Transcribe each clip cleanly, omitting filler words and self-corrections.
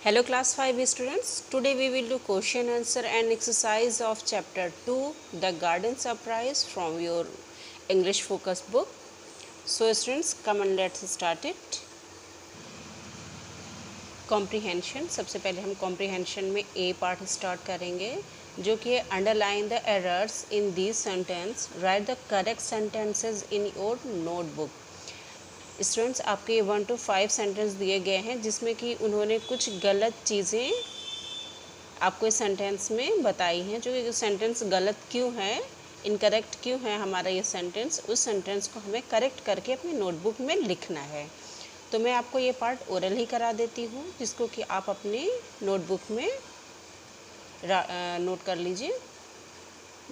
Hello class 5 students, today we will do question answer and exercise of chapter 2 The Garden Surprise from your English focus book. So students, come and let's start it. Comprehension, सबसे पहले हम comprehension में ए part start करेंगे जो कि है underline the errors in this sentence, right the correct sentences in your notebook. Students, आपके 1 to 5 sentence दिए गए हैं जिसमें कि उन्होंने कुछ गलत चीज़ें आपको इस सेंटेंस में बताई हैं। जो ये सेंटेंस गलत क्यों है, इनकरेक्ट क्यों है हमारा ये सेंटेंस, उस सेंटेंस को हमें करेक्ट करके अपनी नोटबुक में लिखना है। तो मैं आपको ये पार्ट ओरल ही करा देती हूँ जिसको कि आप अपनी नोटबुक में नोट कर लीजिए।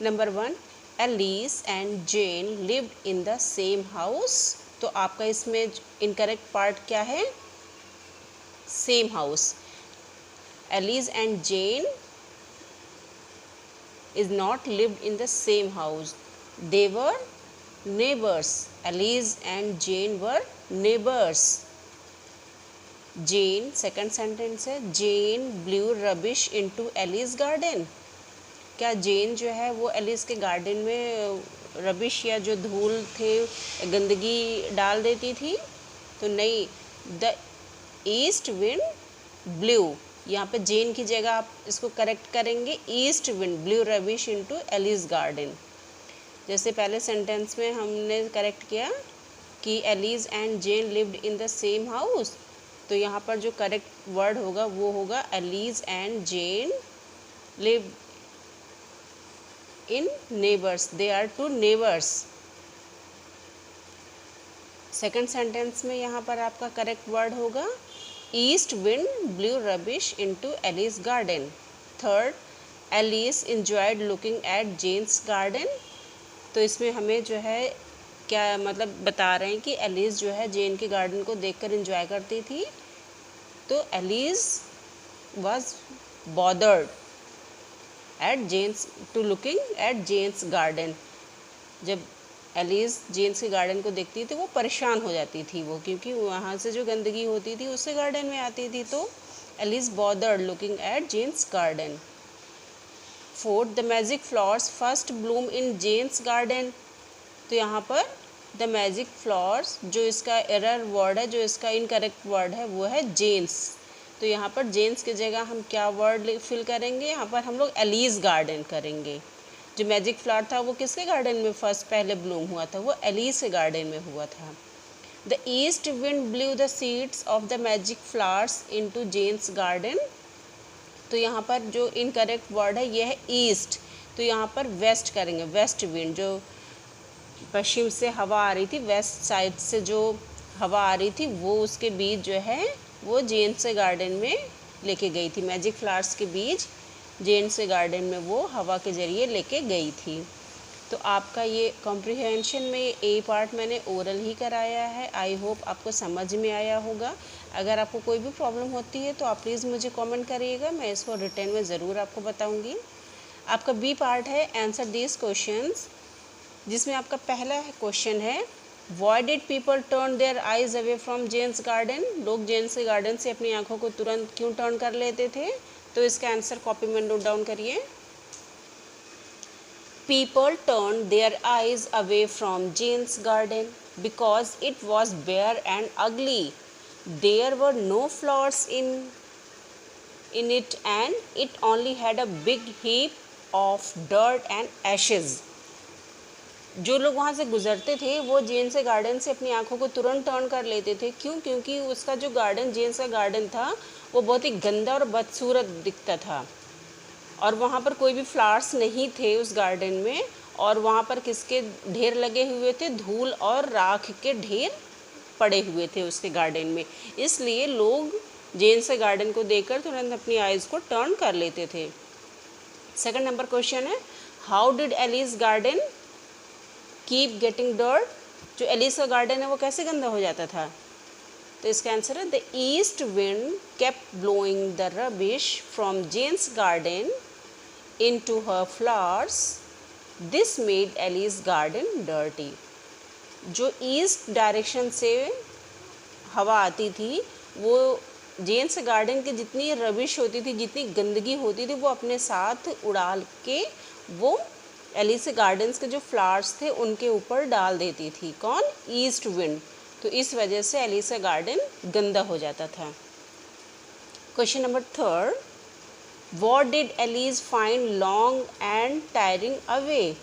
Number 1, Alice and Jane lived in the same house. तो आपका इसमें इनकरेक्ट पार्ट क्या है? Same house. Alice and Jane is not lived in the same house. They were neighbors. Alice and Jane were neighbors. Jane, second sentence है, Jane blew rubbish into Alice's garden. क्या जेन जो है वो Alice के garden में rubbish या जो धूल थे, गंदगी डाल देती थी? तो नहीं, द ईस्ट विंड ब्लू, यहाँ पे जेन की जगह आप इसको करेक्ट करेंगे, east wind blew rubbish into Alice garden. जैसे पहले सेंटेंस में हमने करेक्ट किया कि Alice and Jane lived in the same house, तो यहाँ पर जो करेक्ट वर्ड होगा वो होगा Alice and Jane lived in neighbours, they are two neighbours. Second sentence में यहाँ पर आपका करेक्ट वर्ड होगा east wind blew rubbish into Alice garden. Third, Alice enjoyed looking at Jane's garden. तो इसमें हमें जो है क्या मतलब बता रहे हैं कि एलिस जो है जेन के गार्डन को देखकर इंजॉय करती थी। तो Alice was bothered at Jane's to looking at Jane's garden. जब एलिस जेन्स के गार्डन को देखती थी वो परेशान हो जाती थी, वो क्योंकि वहाँ से जो गंदगी होती थी उससे गार्डन में आती थी। तो Alice bothered looking at Jane's garden. Fourth, the magic flowers first bloom in Jane's garden. तो यहाँ पर द मैजिक फ्लावर्स, जो इसका एरर वर्ड है, जो इसका इनकरेक्ट वर्ड है वो है जेन्स। तो यहाँ पर जेन्स की जगह हम क्या वर्ड फिल करेंगे? यहाँ पर हम लोग एलिस गार्डन करेंगे। जो मैजिक फ्लावर था वो किसके गार्डन में फर्स्ट पहले ब्लूम हुआ था? वो एलिस के गार्डन में हुआ था। The east wind blew the seeds of the magic flowers into Jane's garden. तो यहाँ पर जो इनकरेक्ट वर्ड है ये है ईस्ट, तो यहाँ पर वेस्ट करेंगे, वेस्ट विंड। जो पश्चिम से हवा आ रही थी, वेस्ट साइड से जो हवा आ रही थी, वो उसके बीज जो है वो जेन्स के गार्डन में लेके गई थी। मैजिक फ्लावर्स के बीज जेन्स के गार्डन में वो हवा के ज़रिए लेके गई थी। तो आपका ये कॉम्प्रिहेंशन में ए पार्ट मैंने ओरल ही कराया है। आई होप आपको समझ में आया होगा। अगर आपको कोई भी प्रॉब्लम होती है तो आप प्लीज़ मुझे कमेंट करिएगा, मैं इसको रिटर्न में ज़रूर आपको बताऊंगी। आपका बी पार्ट है आंसर दिस क्वेश्चंस, जिसमें आपका पहला क्वेश्चन है why did people turn their eyes away from Jane's garden. लोग जेन्स के गार्डन से अपनी आंखों को तुरंत क्यों टर्न कर लेते थे? तो इसका आंसर कॉपी में नोट डाउन करिए। People turned their eyes away from Jane's garden because it was bare and ugly. There were no flowers in it, and it only had a big heap of dirt and ashes. जो लोग वहाँ से गुजरते थे वो gents के garden से अपनी आंखों को तुरंत टर्न कर लेते थे। क्यों? क्योंकि उसका जो गार्डन, जेन्स का गार्डन था, वो बहुत ही गंदा और बदसूरत दिखता था और वहाँ पर कोई भी फ्लावर्स नहीं थे उस गार्डन में। और वहाँ पर किसके ढेर लगे हुए थे? धूल और राख के ढेर पड़े हुए थे उसके गार्डन में। इसलिए लोग जेन्स के गार्डन को देखकर तुरंत अपनी आइज़ को टर्न कर लेते थे। सेकंड नंबर क्वेश्चन है how did Alice garden keep getting dirt. जो एलिस का गार्डन है वो कैसे गंदा हो जाता था? तो इसका आंसर है the east wind kept blowing the rubbish from Jane's garden into her flowers, this made Alice garden dirty. जो ईस्ट डायरेक्शन से हवा आती थी वो जेन्स गार्डन की जितनी रबिश होती थी, जितनी गंदगी होती थी, वो अपने साथ उड़ा के वो एलिस गार्डन्स के जो फ्लावर्स थे उनके ऊपर डाल देती थी। कौन? East wind. तो इस वजह से एलिस गार्डन गंदा हो जाता था। Question number 3, What did Alice find long and tiring away?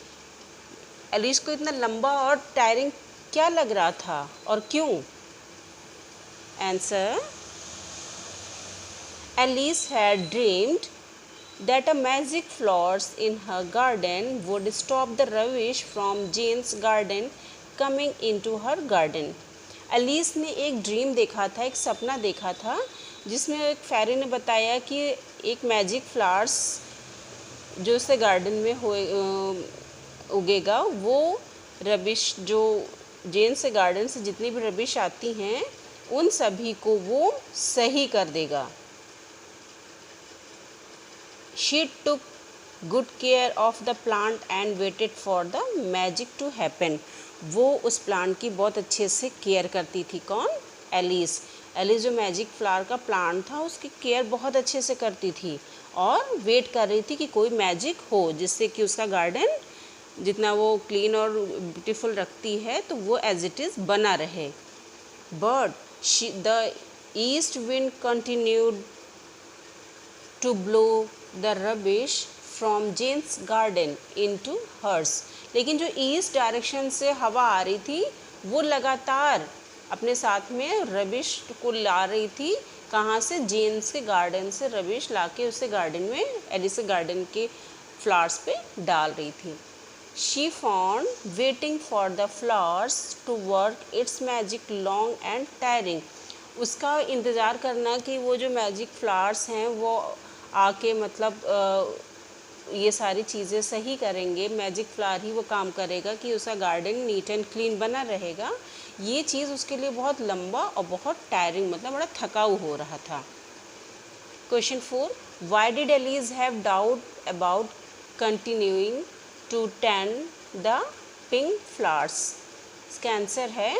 Alice को इतना लंबा और टायरिंग क्या लग रहा था और क्यों? Answer, Alice had dreamed that a magic flowers in her garden would stop the rubbish from Jane's garden coming into her garden. Alice ने एक ड्रीम देखा था, एक सपना देखा था, जिसमें एक फेरी ने बताया कि एक मैजिक फ्लावर्स जो उसके गार्डन में हो उगेगा, वो रबिश जो जेन से गार्डन से जितनी भी रबिश आती हैं उन सभी को वो सही कर देगा। She took good care of the plant and waited for the magic to happen. वो उस प्लांट की बहुत अच्छे से केयर करती थी। कौन? एलिस। एलिस जो मैजिक फ्लावर का प्लांट था उसकी केयर बहुत अच्छे से करती थी और वेट कर रही थी कि कोई मैजिक हो जिससे कि उसका गार्डन जितना वो क्लीन और ब्यूटीफुल रखती है तो वो एज इट इज़ बना रहे। But the east wind continued to blow the rubbish from Jane's garden into hers. लेकिन जो ईस्ट डायरेक्शन से हवा आ रही थी वो लगातार अपने साथ में रबिश को ला रही थी। कहाँ से? जेन्स के गार्डन से रबिश लाके उसे गार्डन में एलिस गार्डन के फ्लावर्स पे डाल रही थी। She found waiting for the flowers to work its magic long and tiring. उसका इंतज़ार करना कि वो जो मैजिक फ्लावर्स हैं वो आके मतलब ये सारी चीज़ें सही करेंगे, मैजिक फ्लावर ही वो काम करेगा कि उसका गार्डन नीट एंड क्लीन बना रहेगा, ये चीज़ उसके लिए बहुत लंबा और बहुत टायरिंग मतलब बड़ा थकाऊ हो रहा था। Question 4, why did Alice have doubt about continuing to tend the pink flowers? इसका आंसर है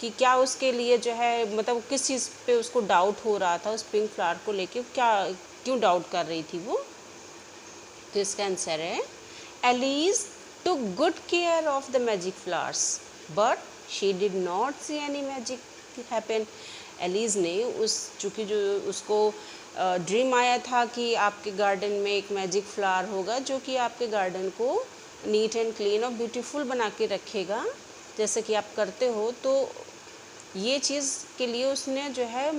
कि क्या उसके लिए जो है मतलब किस चीज़ पे उसको डाउट हो रहा था, उस पिंक फ्लावर को लेके क्यों डाउट कर रही थी वो? तो इसका आंसर है, Alice took good care of the magic flowers but she did not see any magic happen. Alice ने चूँकि जो उसको ड्रीम आया था कि आपके गार्डन में एक मैजिक फ्लावर होगा जो कि आपके गार्डन को नीट एंड क्लीन और ब्यूटीफुल बना के रखेगा जैसे कि आप करते हो, तो ये चीज़ के लिए उसने जो है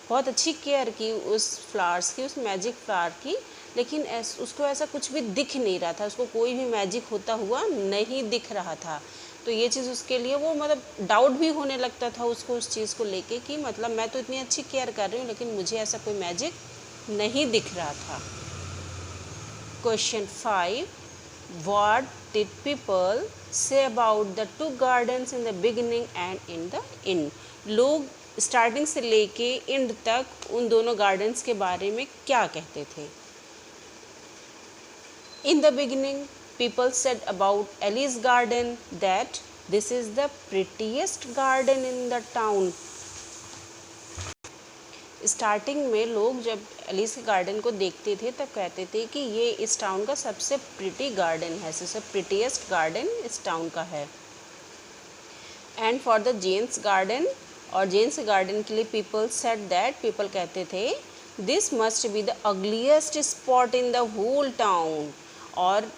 बहुत अच्छी केयर की उस फ्लावर्स की, उस मैजिक फ्लावर की, लेकिन उसको ऐसा कुछ भी दिख नहीं रहा था, उसको कोई भी मैजिक होता हुआ नहीं दिख रहा था। तो ये चीज़ उसके लिए वो मतलब डाउट भी होने लगता था उसको उस चीज़ को लेके कि मतलब मैं तो इतनी अच्छी केयर कर रही हूँ लेकिन मुझे ऐसा कोई मैजिक नहीं दिख रहा था। Question 5, What did people say about the two gardens in the beginning and in the end? लोग स्टार्टिंग से लेके एंड तक उन दोनों गार्डन्स के बारे में क्या कहते थे? In the beginning, people said about Alice Garden that this is the prettiest garden in the town. Starting में लोग जब एलिस के गार्डन को देखते थे तब कहते थे कि ये इस टाउन का सबसे प्रिटी गार्डन है, सबसे प्रिटीएस्ट गार्डन इस टाउन का है। And for the Jane's garden, और जेन्स गार्डन के लिए पीपल सेड दैट, पीपल कहते थे this must be the ugliest spot in the whole town, और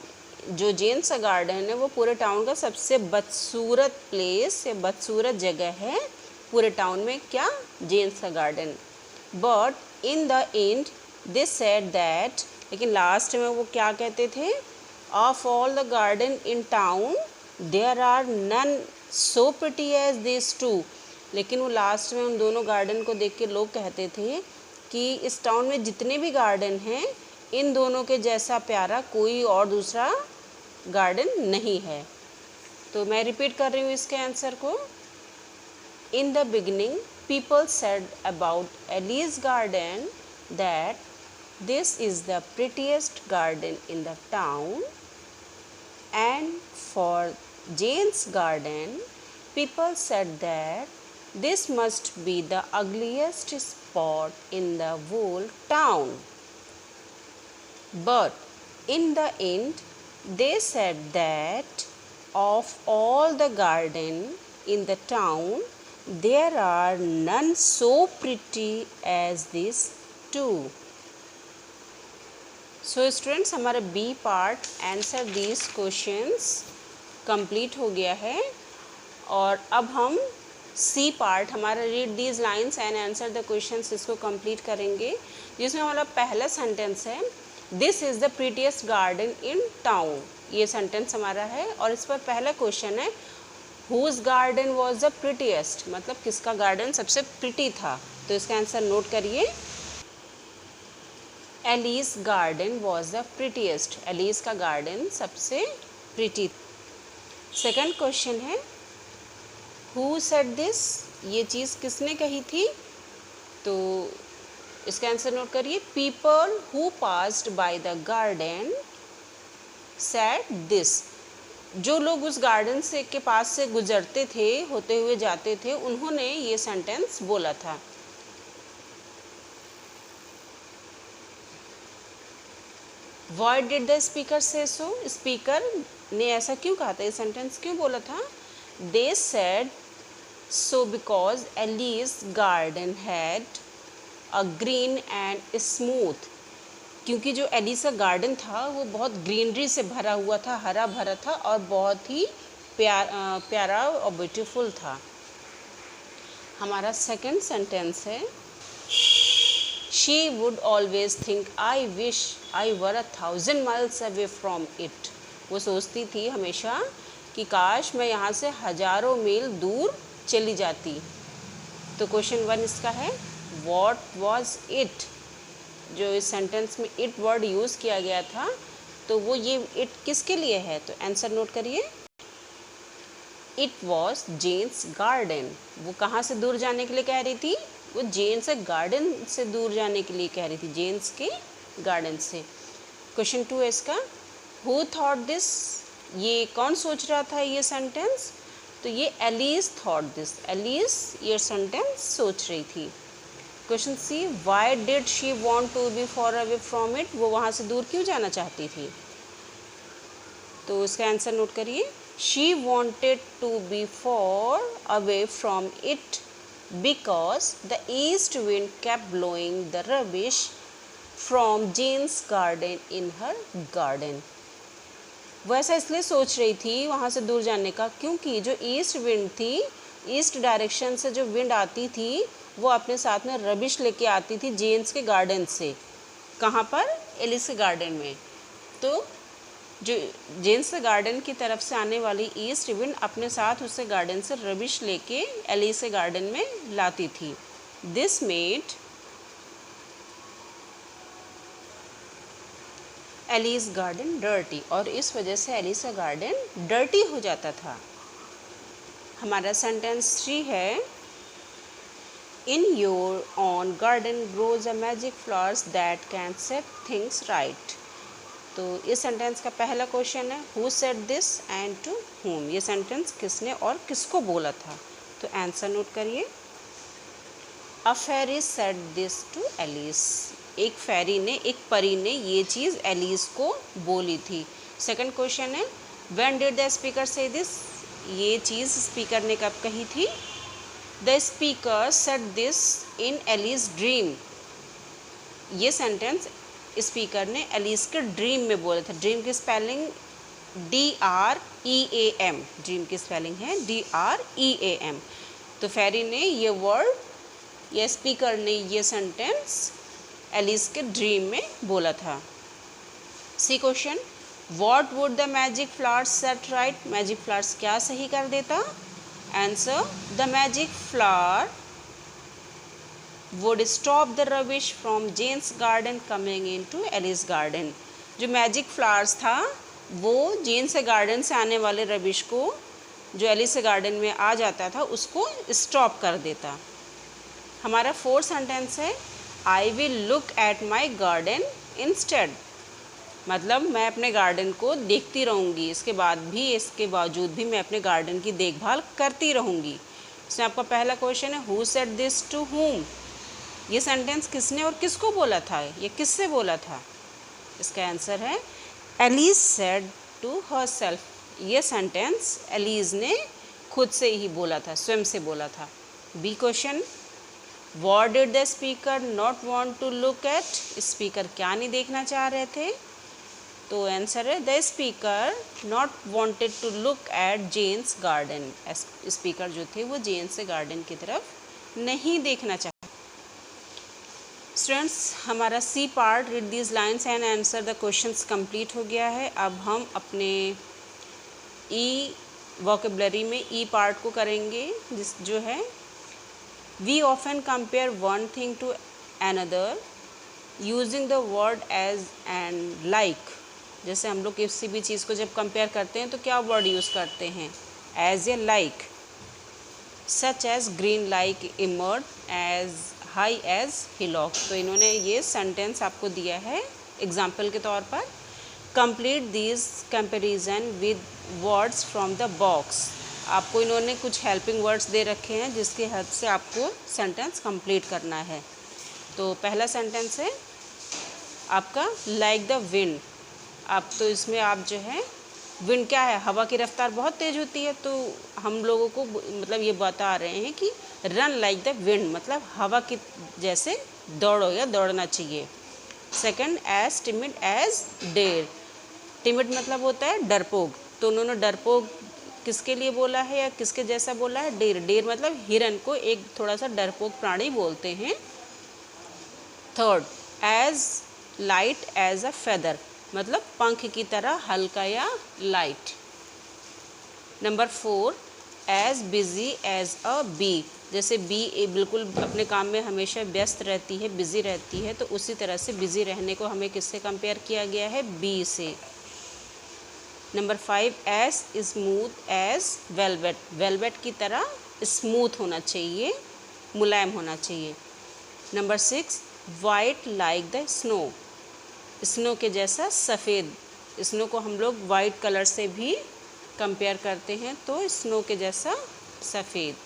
जो जेन्स गार्डन है वो पूरे टाउन का सबसे बदसूरत प्लेस या बदसूरत जगह है पूरे टाउन में। क्या? जेन्स का garden. But in the end they said that, लेकिन लास्ट में वो क्या कहते थे? Of all the garden in town there are none so pretty as this too. लेकिन वो लास्ट में उन दोनों गार्डन को देख के लोग कहते थे कि इस टाउन में जितने भी गार्डन हैं इन दोनों के जैसा प्यारा कोई और दूसरा गार्डन नहीं है। तो मैं रिपीट कर रही हूँ इसके आंसर को। In the beginning people said about Alice garden that this is the prettiest garden in the town, and for Jane's garden people said that this must be the ugliest spot in the whole town. But in the end, they said that of all the gardens in the town, there are none so pretty as these two. So students, हमारा B part answer these questions complete हो गया है और अब हम C part हमारा read these lines and answer the questions इसको complete करेंगे, जिसमें हमारा पहला सेंटेंस है this is the prettiest garden in town. ये सेंटेंस हमारा है और इस पर पहला क्वेश्चन है whose garden was the prettiest, मतलब किसका गार्डन सबसे प्रिटी था। तो इसका आंसर नोट करिए, Alice garden was the prettiest, Alice का गार्डन सबसे प्रिटी। सेकंड क्वेश्चन है हु सेड दिस, ये चीज़ किसने कही थी। तो इसका आंसर नोट करिए, people who passed by the garden said this, जो लोग उस गार्डन से के पास से गुजरते थे, होते हुए जाते थे, उन्होंने ये सेंटेंस बोला था। Why did the speaker say so? Speaker ने ऐसा क्यों कहा था, ये सेंटेंस क्यों बोला था। They said so because Alice's garden had a green and smooth, क्योंकि जो एलिस का गार्डन था वो बहुत ग्रीनरी से भरा हुआ था, हरा भरा था और बहुत ही प्यारा और ब्यूटीफुल था। हमारा सेकंड सेंटेंस है She would always think I wish I were 1,000 miles away from it. वो सोचती थी हमेशा कि काश मैं यहाँ से हज़ारों मील दूर चली जाती। तो क्वेश्चन 1 इसका है What was it? जो इस सेंटेंस में it वर्ड यूज़ किया गया था, तो वो ये it किसके लिए है। तो आंसर नोट करिए, It was Jane's garden. वो कहाँ से दूर जाने के लिए कह रही थी, वो जेन्स गार्डन से दूर जाने के लिए कह रही थी, जेन्स के गार्डन से। क्वेश्चन 2 है इसका हु थॉट दिस, ये कौन सोच रहा था ये सेंटेंस। तो ये एलिस थॉट दिस, एलिस ये सेंटेंस सोच रही थी। Question C why did she want to be far away from it, वो वहाँ से दूर क्यों जाना चाहती थी। तो इसका आंसर नोट करिए, she wanted to be far away from it because the east wind kept blowing the rubbish from Jane's garden in her garden. वो ऐसा इसलिए सोच रही थी वहाँ से दूर जाने का, क्योंकि जो ईस्ट विंड थी, ईस्ट डायरेक्शन से जो विंड आती थी, वो अपने साथ में रबिश लेके आती थी जेन्स के गार्डन से। कहाँ पर, एलिस के गार्डन में। तो जो जेन्स गार्डन की तरफ से आने वाली ईस्ट विंड अपने साथ उससे गार्डन से रबिश लेके एलिस के गार्डन में लाती थी। This made Alice garden dirty, और इस वजह से एलिस का गार्डन डर्टी हो जाता था। हमारा सेंटेंस 3 है in your own garden grows a magic flowers that can set things right. तो इस सेंटेंस का पहला क्वेश्चन है who said this and to whom, ये सेंटेंस किसने और किसको बोला था। तो आंसर नोट करिए, a fairy said this to Alice, एक फेरी ने, एक परी ने ये चीज़ एलिस को बोली थी। सेकंड क्वेश्चन है when did the speaker say this, ये चीज़ स्पीकर ने कब कही थी। The speaker said this in Alice dream, ये सेंटेंस स्पीकर ने एलिस के ड्रीम में बोला था। ड्रीम की स्पेलिंग DREAM, ड्रीम की स्पेलिंग है DREAM। तो फेरी ने ये वर्ड, या स्पीकर ने ये सेंटेंस एलिस के ड्रीम में बोला था। C question what would the magic flowers set right, magic flowers क्या सही कर देता। Answer the magic flower would stop the rubbish from Jane's garden coming into Alice garden। जो मैजिक फ्लावर्स था वो जेन्स गार्डन से आने वाले रबिश को जो एलिस गार्डन में आ जाता था उसको स्टॉप कर देता। हमारा 4th सेंटेंस है I will look at my garden instead, मतलब मैं अपने गार्डन को देखती रहूँगी, इसके बावजूद भी मैं अपने गार्डन की देखभाल करती रहूँगी। इसमें आपका पहला क्वेश्चन है who said this to whom, ये सेंटेंस किसने और किसको बोला था, ये किससे बोला था? इसका आंसर है एलिस सेड टू हरसेल्फ। ये सेंटेंस एलिस ने खुद से ही बोला था, स्वयं से बोला था। B question, what did the speaker not want to look at? Speaker क्या नहीं देखना चाह रहे थे? तो आंसर है the speaker not wanted to look at Jane's garden. Speaker जो थे वो जेन्स के गार्डन की तरफ नहीं देखना चाहते। स्टूडेंट्स, हमारा C part read these lines and answer the questions complete हो गया है। अब हम अपने ई वोकेबलरी में ई पार्ट को करेंगे, जिस जो है we often compare one thing to another using the word as and like. जैसे हम लोग किसी भी चीज़ को जब कंपेयर करते हैं तो क्या वर्ड यूज़ करते हैं? As a like, such as green like emerald as high as hillock. तो इन्होंने ये सेंटेंस आपको दिया है एग्जाम्पल के तौर पर। Complete this comparison with words from the box. आपको इन्होंने कुछ हेल्पिंग वर्ड्स दे रखे हैं जिसकी हेल्प से आपको सेंटेंस कंप्लीट करना है। तो पहला सेंटेंस है आपका लाइक द विंड। आप तो इसमें आप जो है विंड क्या है, हवा की रफ्तार बहुत तेज़ होती है, तो हम लोगों को मतलब ये बता रहे हैं कि रन लाइक द विंड, मतलब हवा की जैसे दौड़ो या दौड़ना चाहिए। Second, as timid as deer. Timid मतलब होता है डरपोक, तो उन्होंने डरपोक किसके लिए बोला है या किसके जैसा बोला है? डेयर। डेयर मतलब हिरन को एक थोड़ा सा डरपोक प्राणी बोलते हैं। Third, as light as a feather, मतलब पंख की तरह हल्का या light. Number 4, as busy as a bee. जैसे बी बिल्कुल अपने काम में हमेशा व्यस्त रहती है, बिजी रहती है, तो उसी तरह से बिजी रहने को हमें किससे कंपेयर किया गया है? बी से। Number 5, as smooth as velvet. Velvet की तरह स्मूथ होना चाहिए, मुलायम होना चाहिए। Number 6, white like the snow. Snow के जैसा सफ़ेद। स्नो को हम लोग वाइट कलर से भी कंपेयर करते हैं, तो स्नो के जैसा सफ़ेद।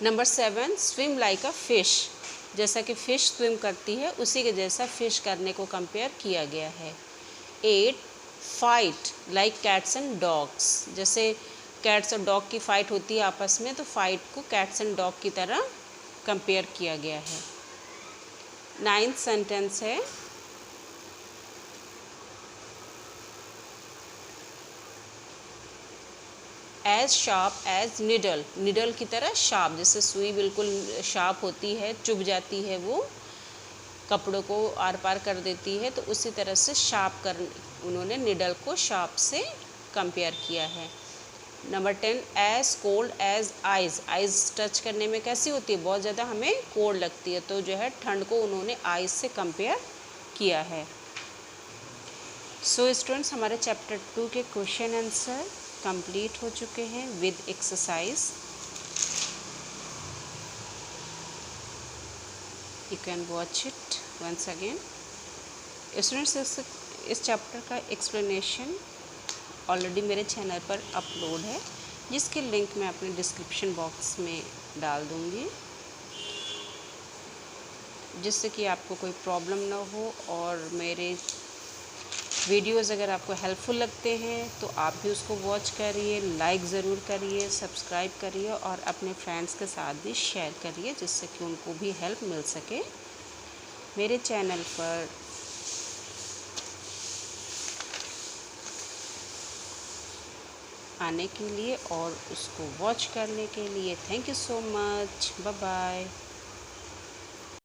Number 7, swim like a fish. जैसा कि फ़िश स्विम करती है उसी के जैसा फ़िश करने को कंपेयर किया गया है। 8, fight like cats and dogs. जैसे कैट्स और डॉग की फ़ाइट होती है आपस में, तो फाइट को कैट्स एंड डॉग की तरह कंपेयर किया गया है। 9th सेंटेंस है as sharp as needle. Needle की तरह शार्प, जैसे सुई बिल्कुल शार्प होती है, चुभ जाती है, वो कपड़ों को आर पार कर देती है, तो उसी तरह से शार्प कर उन्होंने निडल को शार्प से कंपेयर किया है। Number 10, as cold as ice. Ice touch करने में कैसी होती है? बहुत ज़्यादा हमें कोल्ड लगती है, तो जो है ठंड को उन्होंने आइज़ से कंपेयर किया है। सो स्टूडेंट्स, हमारे चैप्टर 2 के क्वेश्चन आंसर कंप्लीट हो चुके हैं with exercise. You can watch it once again. Students, इस चैप्टर का एक्सप्लेनेशन ऑलरेडी मेरे चैनल पर अपलोड है, जिसके लिंक मैं अपने डिस्क्रिप्शन बॉक्स में डाल दूँगी, जिससे कि आपको कोई प्रॉब्लम ना हो। और मेरे वीडियोज़ अगर आपको हेल्पफुल लगते हैं तो आप भी उसको वॉच करिए, लाइक ज़रूर करिए, सब्सक्राइब करिए और अपने फ्रेंड्स के साथ भी शेयर करिए, जिससे कि उनको भी हेल्प मिल सके मेरे चैनल पर। आने के लिए और उसको वॉच करने के लिए thank you so much. Bye bye.